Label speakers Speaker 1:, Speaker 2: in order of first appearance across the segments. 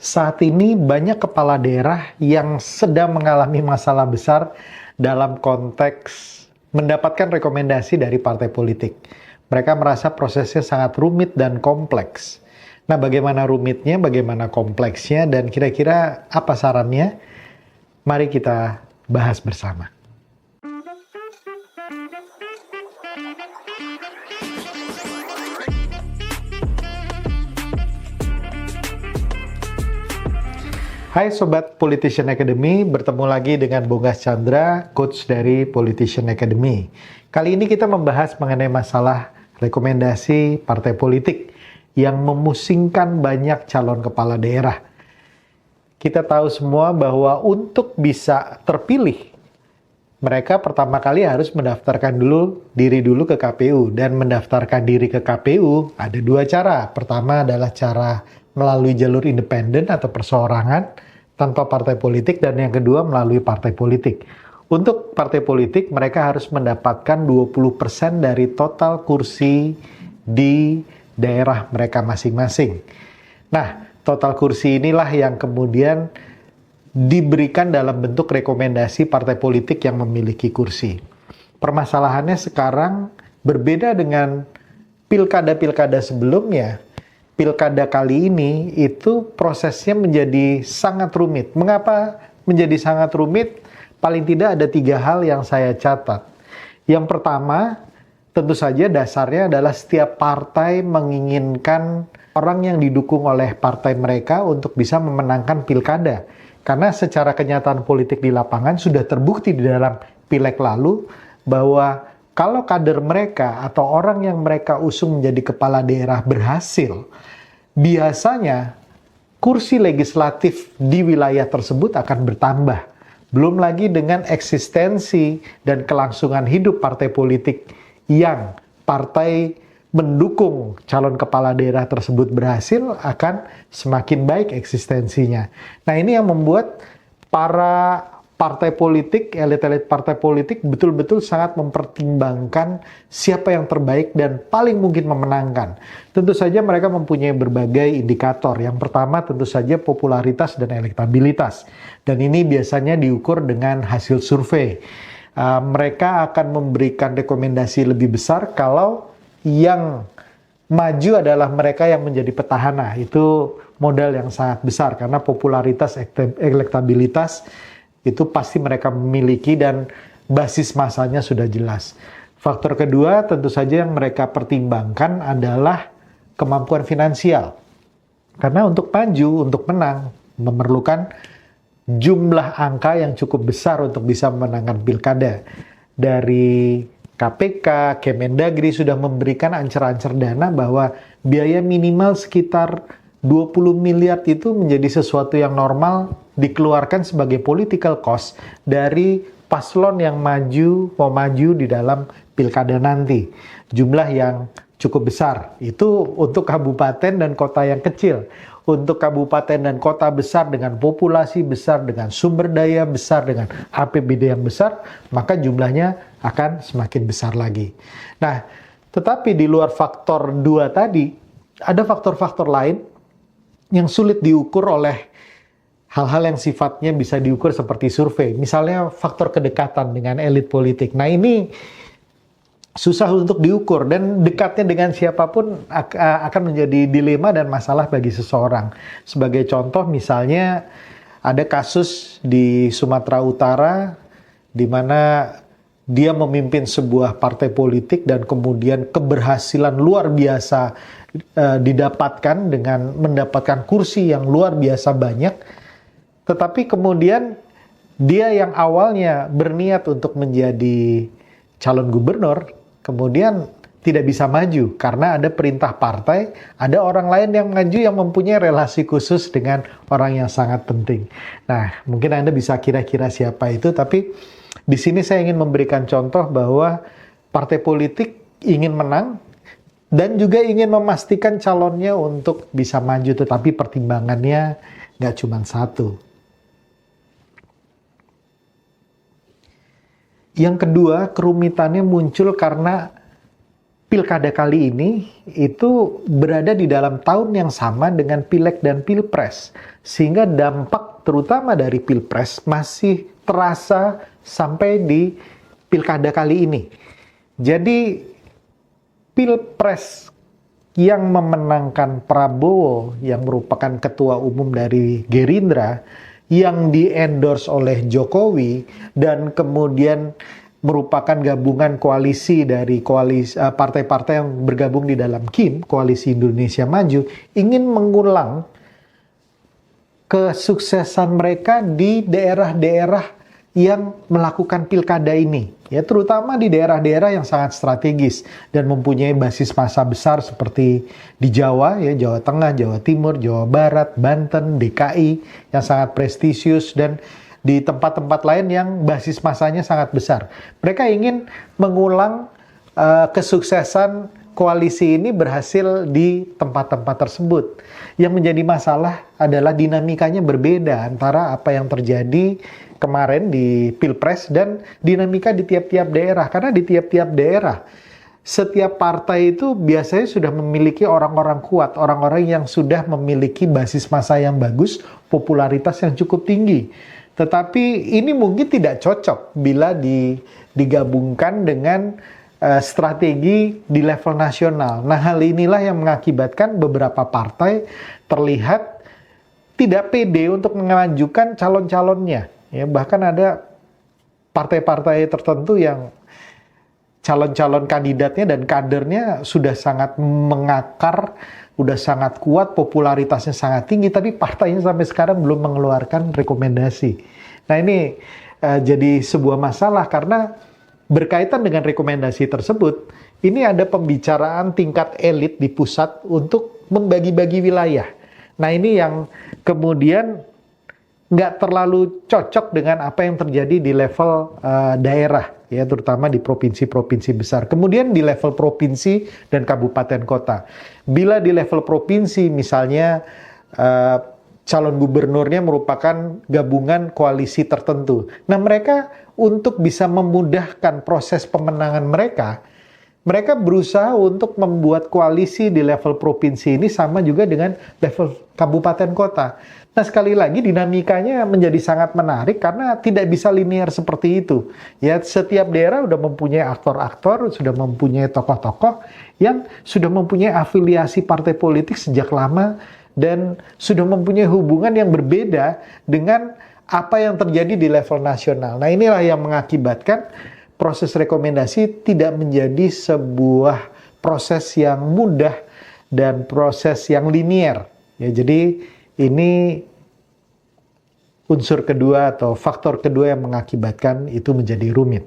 Speaker 1: Saat ini banyak kepala daerah yang sedang mengalami masalah besar dalam konteks mendapatkan rekomendasi dari partai politik. Mereka merasa prosesnya sangat rumit dan kompleks. Nah, bagaimana rumitnya, bagaimana kompleksnya, dan kira-kira apa sarannya? Mari kita bahas bersama. Hai Sobat Politician Academy, bertemu lagi dengan Bogas Chandra, coach dari Politician Academy. Kali ini kita membahas mengenai masalah rekomendasi partai politik yang memusingkan banyak calon kepala daerah. Kita tahu semua bahwa untuk bisa terpilih, mereka pertama kali harus mendaftarkan diri dulu ke KPU. Dan mendaftarkan diri ke KPU ada dua cara. Pertama adalah cara melalui jalur independen atau perseorangan tanpa partai politik, dan yang kedua melalui partai politik. Untuk partai politik, mereka harus mendapatkan 20% dari total kursi di daerah mereka masing-masing. Nah, total kursi inilah yang kemudian diberikan dalam bentuk rekomendasi partai politik yang memiliki kursi. Permasalahannya sekarang berbeda dengan pilkada-pilkada sebelumnya. Pilkada kali ini itu prosesnya menjadi sangat rumit. Mengapa menjadi sangat rumit? Paling tidak ada 3 hal yang saya catat. Yang pertama, tentu saja dasarnya adalah setiap partai menginginkan orang yang didukung oleh partai mereka untuk bisa memenangkan pilkada. Karena secara kenyataan politik di lapangan sudah terbukti di dalam pileg lalu bahwa kalau kader mereka atau orang yang mereka usung menjadi kepala daerah berhasil, biasanya kursi legislatif di wilayah tersebut akan bertambah. Belum lagi dengan eksistensi dan kelangsungan hidup partai politik yang partai mendukung calon kepala daerah tersebut berhasil, akan semakin baik eksistensinya. Nah, ini yang membuat para partai politik, elit-elit partai politik betul-betul sangat mempertimbangkan siapa yang terbaik dan paling mungkin memenangkan. Tentu saja mereka mempunyai berbagai indikator. Yang pertama tentu saja popularitas dan elektabilitas. Dan ini biasanya diukur dengan hasil survei. Mereka akan memberikan rekomendasi lebih besar kalau yang maju adalah mereka yang menjadi petahana. Itu modal yang sangat besar karena popularitas, elektabilitas itu pasti mereka memiliki dan basis masanya sudah jelas. Faktor kedua tentu saja yang mereka pertimbangkan adalah kemampuan finansial. Karena untuk maju, untuk menang, memerlukan jumlah angka yang cukup besar untuk bisa memenangkan pilkada. Dari KPK, Kemendagri sudah memberikan ancer-ancer dana bahwa biaya minimal sekitar 20 miliar itu menjadi sesuatu yang normal dikeluarkan sebagai political cost dari paslon yang mau maju di dalam pilkada nanti. Jumlah yang cukup besar. Itu untuk kabupaten dan kota yang kecil. Untuk kabupaten dan kota besar dengan populasi besar, dengan sumber daya besar, dengan APBD yang besar, maka jumlahnya akan semakin besar lagi. Nah, tetapi di luar faktor 2 tadi, ada faktor-faktor lain yang sulit diukur oleh hal-hal yang sifatnya bisa diukur seperti survei. Misalnya faktor kedekatan dengan elit politik. Nah, ini susah untuk diukur dan dekatnya dengan siapapun akan menjadi dilema dan masalah bagi seseorang. Sebagai contoh misalnya ada kasus di Sumatera Utara di mana dia memimpin sebuah partai politik dan kemudian keberhasilan luar biasa didapatkan dengan mendapatkan kursi yang luar biasa banyak, tetapi kemudian dia yang awalnya berniat untuk menjadi calon gubernur kemudian tidak bisa maju karena ada perintah partai, ada orang lain yang maju yang mempunyai relasi khusus dengan orang yang sangat penting. Nah, mungkin Anda bisa kira-kira siapa itu, tapi di sini saya ingin memberikan contoh bahwa partai politik ingin menang dan juga ingin memastikan calonnya untuk bisa maju, tetapi pertimbangannya nggak cuma satu. Yang kedua, kerumitannya muncul karena pilkada kali ini itu berada di dalam tahun yang sama dengan Pileg dan Pilpres. Sehingga dampak terutama dari Pilpres masih terasa sampai di pilkada kali ini. Jadi Pilpres yang memenangkan Prabowo yang merupakan ketua umum dari Gerindra, yang di-endorse oleh Jokowi, dan kemudian merupakan gabungan koalisi dari partai-partai yang bergabung di dalam KIM, Koalisi Indonesia Maju, ingin mengulang kesuksesan mereka di daerah-daerah yang melakukan pilkada ini, ya, terutama di daerah-daerah yang sangat strategis dan mempunyai basis massa besar seperti di Jawa, ya, Jawa Tengah, Jawa Timur, Jawa Barat, Banten, DKI yang sangat prestisius, dan di tempat-tempat lain yang basis massanya sangat besar. Mereka ingin mengulang kesuksesan koalisi ini berhasil di tempat-tempat tersebut. Yang menjadi masalah adalah dinamikanya berbeda antara apa yang terjadi kemarin di Pilpres dan dinamika di tiap-tiap daerah. Karena di tiap-tiap daerah, setiap partai itu biasanya sudah memiliki orang-orang kuat, orang-orang yang sudah memiliki basis massa yang bagus, popularitas yang cukup tinggi. Tetapi ini mungkin tidak cocok bila digabungkan dengan strategi di level nasional. Nah, hal inilah yang mengakibatkan beberapa partai terlihat tidak pede untuk mengajukan calon-calonnya. Ya, bahkan ada partai-partai tertentu yang calon-calon kandidatnya dan kadernya sudah sangat mengakar, udah sangat kuat, popularitasnya sangat tinggi, tapi partainya sampai sekarang belum mengeluarkan rekomendasi. Nah, ini jadi sebuah masalah karena berkaitan dengan rekomendasi tersebut, ini ada pembicaraan tingkat elit di pusat untuk membagi-bagi wilayah. Nah, ini yang kemudian nggak terlalu cocok dengan apa yang terjadi di level daerah, ya, terutama di provinsi-provinsi besar. Kemudian di level provinsi dan kabupaten kota. Bila di level provinsi misalnya calon gubernurnya merupakan gabungan koalisi tertentu. Nah, mereka untuk bisa memudahkan proses pemenangan mereka berusaha untuk membuat koalisi di level provinsi ini sama juga dengan level kabupaten kota. Nah, sekali lagi dinamikanya menjadi sangat menarik karena tidak bisa linear seperti itu. Ya, setiap daerah sudah mempunyai aktor-aktor, sudah mempunyai tokoh-tokoh yang sudah mempunyai afiliasi partai politik sejak lama dan sudah mempunyai hubungan yang berbeda dengan apa yang terjadi di level nasional. Nah, inilah yang mengakibatkan proses rekomendasi tidak menjadi sebuah proses yang mudah dan proses yang linear. Ya, jadi ini unsur kedua atau faktor kedua yang mengakibatkan itu menjadi rumit.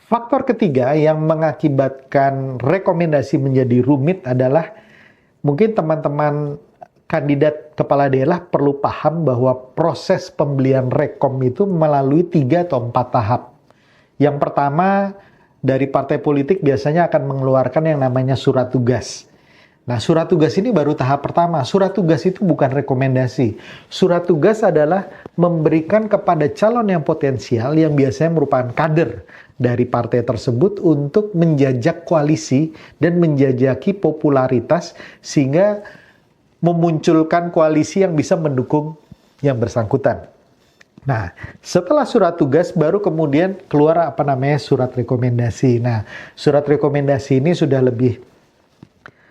Speaker 1: Faktor ketiga yang mengakibatkan rekomendasi menjadi rumit adalah mungkin teman-teman kandidat kepala daerah perlu paham bahwa proses pembelian rekom itu melalui 3 atau 4 tahap. Yang pertama, dari partai politik biasanya akan mengeluarkan yang namanya surat tugas. Nah, surat tugas ini baru tahap pertama. Surat tugas itu bukan rekomendasi. Surat tugas adalah memberikan kepada calon yang potensial yang biasanya merupakan kader dari partai tersebut untuk menjajak koalisi dan menjajaki popularitas sehingga memunculkan koalisi yang bisa mendukung yang bersangkutan. Nah, setelah surat tugas baru kemudian keluar apa namanya surat rekomendasi. Nah, surat rekomendasi ini sudah lebih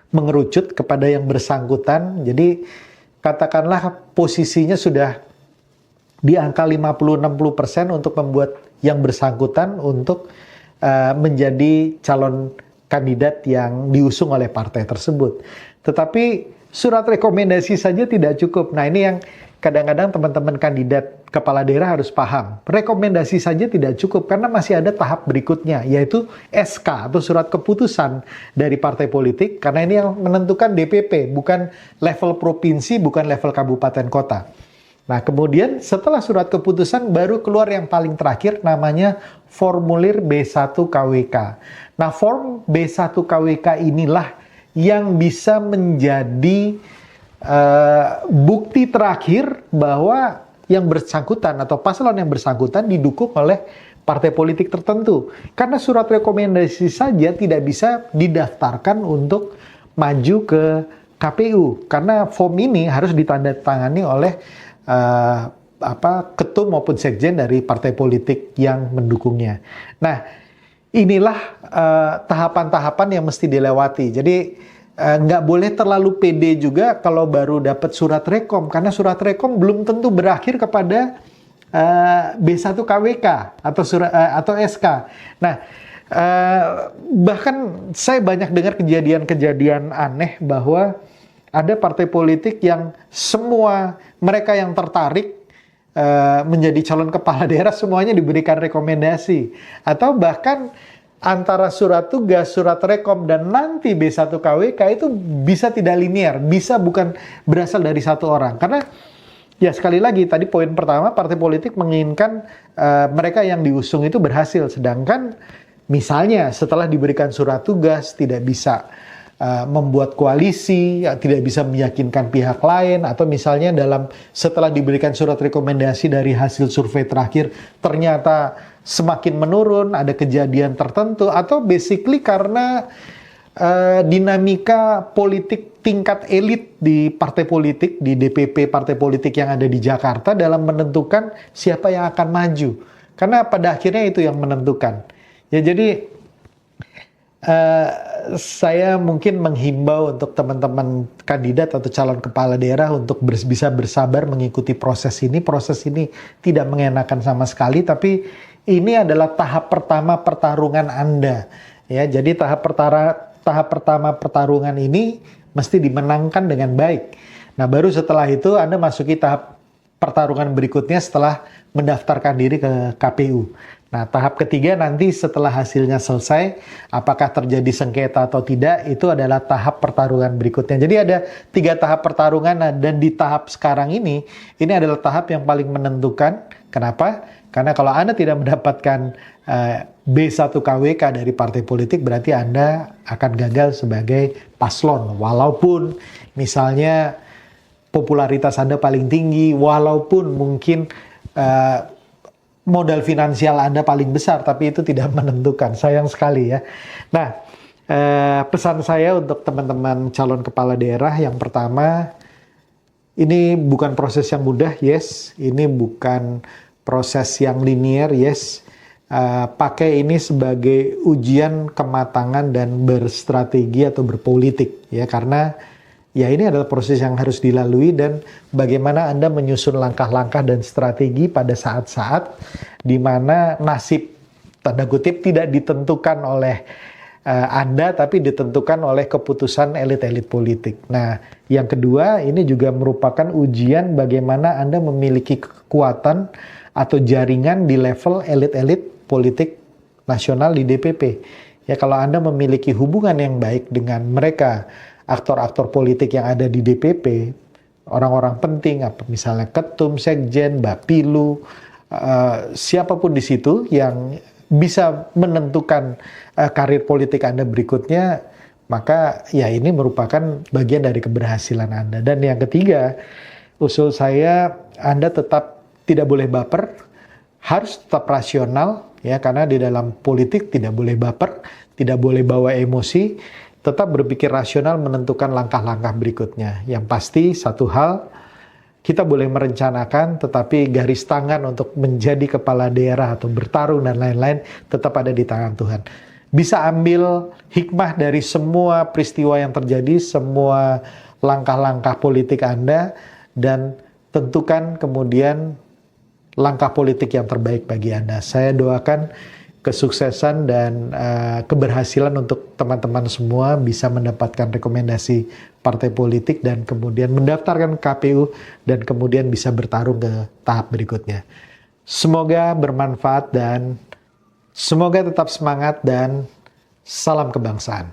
Speaker 1: mengerucut kepada yang bersangkutan. Jadi katakanlah posisinya sudah di angka 50-60% untuk membuat yang bersangkutan untuk menjadi calon kandidat yang diusung oleh partai tersebut. Tetapi surat rekomendasi saja tidak cukup. Nah, ini yang kadang-kadang teman-teman kandidat kepala daerah harus paham. Rekomendasi saja tidak cukup karena masih ada tahap berikutnya, yaitu SK atau surat keputusan dari partai politik, karena ini yang menentukan DPP, bukan level provinsi, bukan level kabupaten kota. Nah, kemudian setelah surat keputusan baru keluar yang paling terakhir namanya formulir B1 KWK. Nah, form B1 KWK inilah yang bisa menjadi bukti terakhir bahwa yang bersangkutan atau paslon yang bersangkutan didukung oleh partai politik tertentu. Karena surat rekomendasi saja tidak bisa didaftarkan untuk maju ke KPU. Karena form ini harus ditandatangani oleh ketum maupun sekjen dari partai politik yang mendukungnya. Nah, inilah tahapan-tahapan yang mesti dilewati. Jadi nggak boleh terlalu pede juga kalau baru dapat surat rekom, karena surat rekom belum tentu berakhir kepada B1 KWK atau SK. Nah, bahkan saya banyak dengar kejadian-kejadian aneh bahwa ada partai politik yang semua mereka yang tertarik menjadi calon kepala daerah semuanya diberikan rekomendasi, atau bahkan antara surat tugas, surat rekom, dan nanti B1 KWK itu bisa tidak linear, bisa bukan berasal dari satu orang. Karena ya sekali lagi tadi poin pertama, partai politik menginginkan mereka yang diusung itu berhasil, sedangkan misalnya setelah diberikan surat tugas tidak bisa membuat koalisi, tidak bisa meyakinkan pihak lain, atau misalnya setelah diberikan surat rekomendasi dari hasil survei terakhir ternyata semakin menurun, ada kejadian tertentu, atau basically karena dinamika politik tingkat elit di partai politik, di DPP partai politik yang ada di Jakarta dalam menentukan siapa yang akan maju. Karena pada akhirnya itu yang menentukan. Ya, jadi saya mungkin menghimbau untuk teman-teman kandidat atau calon kepala daerah untuk bisa bersabar mengikuti proses ini. Proses ini tidak mengenakan sama sekali, tapi ini adalah tahap pertama pertarungan Anda. Ya, jadi tahap pertama pertarungan ini mesti dimenangkan dengan baik. Nah, baru setelah itu Anda masuki tahap pertarungan berikutnya setelah mendaftarkan diri ke KPU. Nah, tahap ketiga nanti setelah hasilnya selesai, apakah terjadi sengketa atau tidak, itu adalah tahap pertarungan berikutnya. Jadi ada 3 tahap pertarungan, dan di tahap sekarang ini adalah tahap yang paling menentukan. Kenapa? Karena kalau Anda tidak mendapatkan B1 KWK dari partai politik, berarti Anda akan gagal sebagai paslon. Walaupun misalnya popularitas Anda paling tinggi, walaupun mungkin modal finansial Anda paling besar, tapi itu tidak menentukan. Sayang sekali ya. Nah, pesan saya untuk teman-teman calon kepala daerah, yang pertama, ini bukan proses yang mudah, yes. Ini bukan proses yang linear, yes. Pakai ini sebagai ujian kematangan dan berstrategi atau berpolitik, ya, karena ya ini adalah proses yang harus dilalui, dan bagaimana Anda menyusun langkah-langkah dan strategi pada saat-saat di mana nasib tanda kutip tidak ditentukan oleh Anda, tapi ditentukan oleh keputusan elit-elit politik. Nah, yang kedua, ini juga merupakan ujian bagaimana Anda memiliki kekuatan atau jaringan di level elit-elit politik nasional di DPP. Ya, kalau Anda memiliki hubungan yang baik dengan mereka, aktor-aktor politik yang ada di DPP, orang-orang penting, misalnya ketum, sekjen, bapilu, siapapun di situ yang bisa menentukan karir politik Anda berikutnya, maka ya ini merupakan bagian dari keberhasilan Anda. Dan yang ketiga, usul saya, Anda tetap tidak boleh baper, harus tetap rasional, ya, karena di dalam politik tidak boleh baper, tidak boleh bawa emosi, tetap berpikir rasional menentukan langkah-langkah berikutnya. Yang pasti satu hal, kita boleh merencanakan, tetapi garis tangan untuk menjadi kepala daerah atau bertarung dan lain-lain tetap ada di tangan Tuhan. Bisa ambil hikmah dari semua peristiwa yang terjadi, semua langkah-langkah politik Anda, dan tentukan kemudian langkah politik yang terbaik bagi Anda. Saya doakan kesuksesan dan keberhasilan untuk teman-teman semua bisa mendapatkan rekomendasi partai politik dan kemudian mendaftarkan KPU dan kemudian bisa bertarung ke tahap berikutnya. Semoga bermanfaat dan semoga tetap semangat, dan salam kebangsaan.